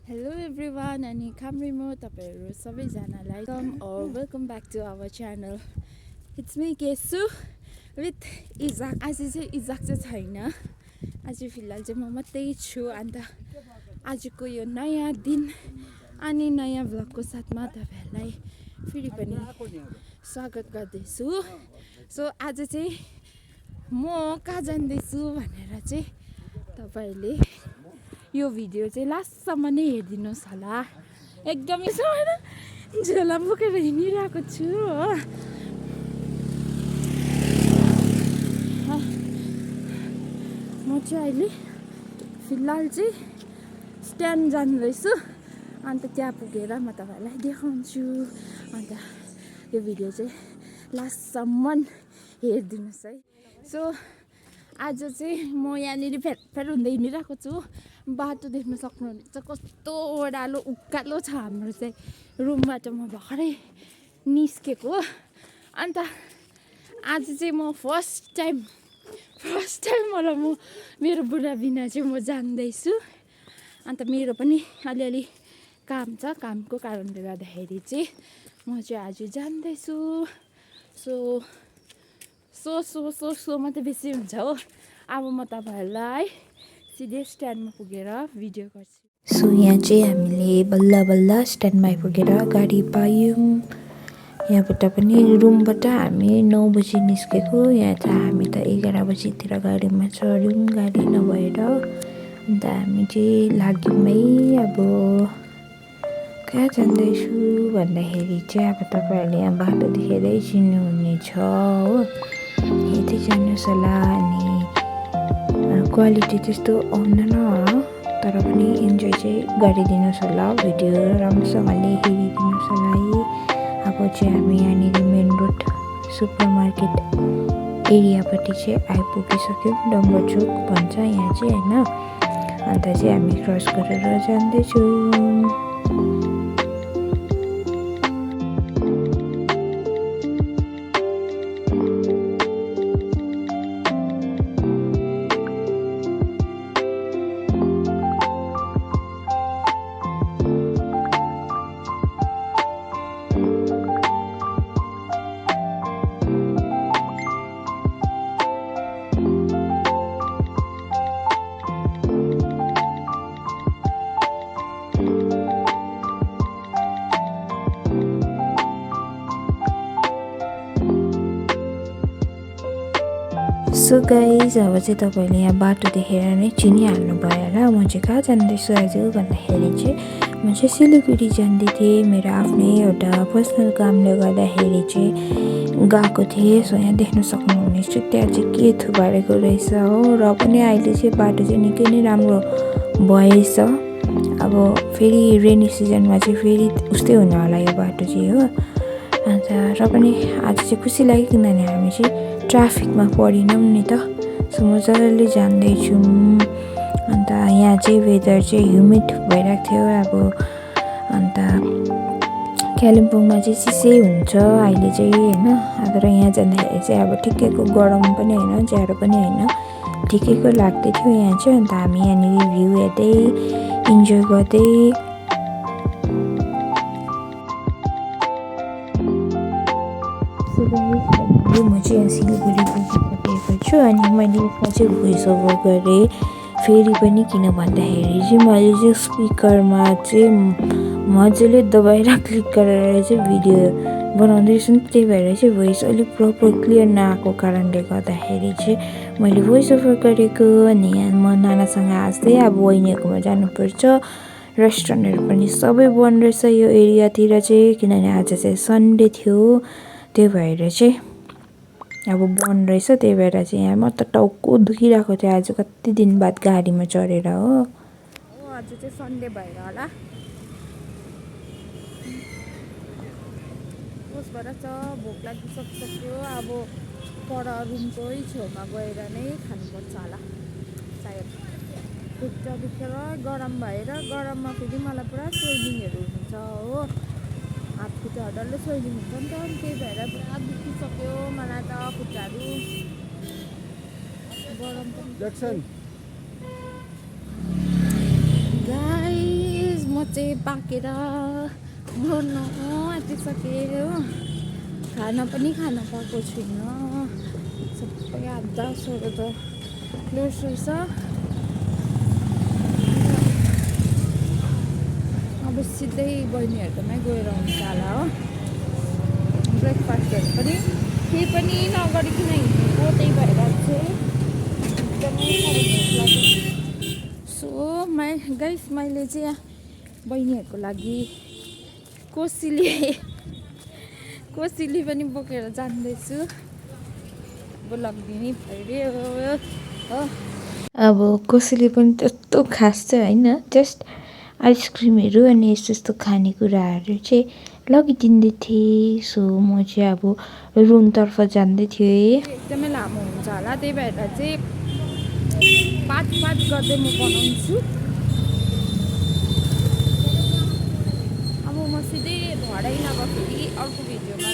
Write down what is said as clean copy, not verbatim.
Hello everyone, अनि कामरेमो तपाईहरु सबैजनालाई welcome back to our channel. It's me Kesu with Izak. आज चाहिँ इजाक चाहिँ छैन. आज फिलहाल चाहिँ म मात्रै छु. अन्त आजको यो नयाँ दिन अनि नयाँ भ्लगको साथमा तपाईहरुलाई फेरि पनि स्वागत गर्दैछु. सो आज चाहिँ म कहाँ जाँदैछु भनेर चाहिँ तपाईहरुले यो भिडियो चाहिँ लास्टसम्म नै हेरिदिनुहोस् होला. एकदमै झोला बोकेर हिँडिरहेको छु हो. म चाहिँ अहिले फिलहाल चाहिँ स्ट्यान्ड जाँदैछु. अन्त त्यहाँ पुगेर म तपाईँहरूलाई देखाउँछु. अन्त यो भिडियो चाहिँ लास्टसम्म हेरिदिनुहोस् है. सो आज चाहिँ म यहाँनिर फेर हुँदै हिँडिरहेको छु. बाटो देख्न सक्नुहुनेछ कस्तो ओह्रालो उकालो छ. हाम्रो चाहिँ रुमबाट म भर्खरै निस्केको. अन्त आज चाहिँ म फर्स्ट टाइम मलाई मेरो बुढा बिना चाहिँ म जान्दैछु. अन्त मेरो पनि अलिअलि काम छ. कामको कारणले गर्दाखेरि चाहिँ म चाहिँ आज जान्दैछु. सो मात्रै बेसी हुन्छ हो. अब म तपाईँहरूलाई सिधै स्ट्यान्डमा पुगेर भिडियो गर्छु. सो यहाँ चाहिँ हामीले बल्ल बल्ल स्ट्यान्डमा आइपुगेर गाडी पायौँ. यहाँबाट पनि रुमबाट हामी 9 बजी निस्केको. यहाँ चाहिँ हामी त 11 बजीतिर गाडीमा चढ्यौँ. गाडी नभएर अन्त हामी चाहिँ लाग्यौँ है. अब कहाँ जाँदैछु भन्दाखेरि चाहिँ अब तपाईँहरूले यहाँ बाटो देखेरै चिन्नुहुनेछ हो. यतै जानुहोस् होला. अनि क्वालिटी त्यस्तो आउँदैन तर पनि इन्जोय चाहिँ गरिदिनुहोस् होला. भिडियो राम्रोसँगले हेरिदिनुहोस् होला है. अब चाहिँ हामी यहाँनिर मेन रोड सुपर मार्केट एरियापट्टि चाहिँ आइपुगिसक्यौँ. डम्बरचोक भन्छ यहाँ चाहिँ होइन. अन्त चाहिँ हामी क्रस गरेर जाँदैछौँ. सो गाइज अब चाहिँ तपाईँले यहाँ बाटो देखेर नै चिनिहाल्नु भयो होला. म चाहिँ कहाँ जाँदैछु आज भन्दाखेरि चाहिँ म चाहिँ सिलगढी जाँदै थिएँ. मेरो आफ्नै एउटा पर्सनल कामले गर्दाखेरि चाहिँ गएको थिएँ. सो यहाँ देख्न सक्नुहुनेछ त्यहाँ चाहिँ के थुपारेको रहेछ हो. र पनि अहिले चाहिँ बाटो चाहिँ निकै नै राम्रो भएछ. अब फेरि रेनी सिजनमा चाहिँ फेरि उस्तै हुने होला यो बाटो चाहिँ हो. अन्त र पनि आज चाहिँ खुसी लाग्यो किनभने हामी चाहिँ ट्राफिकमा परेनौँ नि त. सो मजाले जाँदैछु. अन्त यहाँ चाहिँ वेदर चाहिँ ह्युमिड भइरहेको थियो अब. अन्त कालिम्पोङमा चाहिँ चिसै हुन्छ अहिले चाहिँ होइन. तर यहाँ जाँदाखेरि चाहिँ अब ठिकैको गरम पनि होइन जाडो पनि होइन ठिकैको लाग्दै थियो यहाँ चाहिँ. अन्त हामी यहाँनिर भ्यू हेर्दै इन्जोय गर्दै म चाहिँ यहाँ सिलगढी पुगिसकेको छु. अनि मैले यसमा चाहिँ भोइस ओभर गरेँ फेरि पनि किन भन्दाखेरि चाहिँ मैले चाहिँ स्पिकरमा चाहिँ मजाले दबाएर क्लिक गरेर चाहिँ भिडियो बनाउँदैछु नि. त्यही भएर चाहिँ भोइस अलिक प्रपर क्लियर नआएको कारणले गर्दाखेरि चाहिँ मैले भोइस ओभर गरेको. अनि यहाँ म नानासँग हाँस्दै अब बहिनीहरूकोमा जानुपर्छ. रेस्टुरेन्टहरू पनि सबै बन्द रहेछ यो एरियातिर चाहिँ किनभने आज चाहिँ सन्डे थियो. त्यही भएर चाहिँ अब बन्द रहेछ. त्यही भएर चाहिँ यहाँ म त टाउको दुखिरहेको थियो आज कति दिन बाद गाडीमा चढेर हो. आज चाहिँ सन्डे भएर होला. कसबाट छ भोक लागिसक्यो. अब पर रुमकै छेउमा गएर नै खानुपर्छ होला सायद. खुट्टा दुखेर गरम भएर गरममा फेरि मलाई पुरा स्वेलिङहरू हुन्छ हो. हात खुट्टाहरू डल्लै स्वेलिङ हुन्छ नि त. त्यही भएर पुरा दुखिसक्यो मलाई त खुट्टाहरू. गरम पनि चाहिँ पाकेर बढ्न आँटिसक्यो। खाना पनि खान पाएको छुइनँ। सबै आधासहरू त क्लोज रहेछ। अब सिधै बहिनीहरूकोमै गएर हुन्छ होला हो। ब्रेकफास्टहरू पनि केही पनि नगरिकन हिँडेको, त्यही भएर चाहिँ एकदमै साह्रो भोक लाग्यो। सो मैले चाहिँ यहाँ बहिनीहरूको लागि कोसिली पनि बोकेर जाँदैछु। अब लगिदिनै पर्यो हो। अब कोसेली पनि त्यस्तो खास चाहिँ होइन, जस्ट आइसक्रिमहरू अनि यस्तो खानेकुराहरू चाहिँ लगिदिँदै थिएँ। सो म चाहिँ अब रुमतर्फ जाँदै थिएँ। एकदमै लामो हुन्छ होला, त्यही भएर चाहिँ पाँच गर्दै म बनाउँछु। अब म सिधै भरै नभएखेरि अर्को भिडियोमा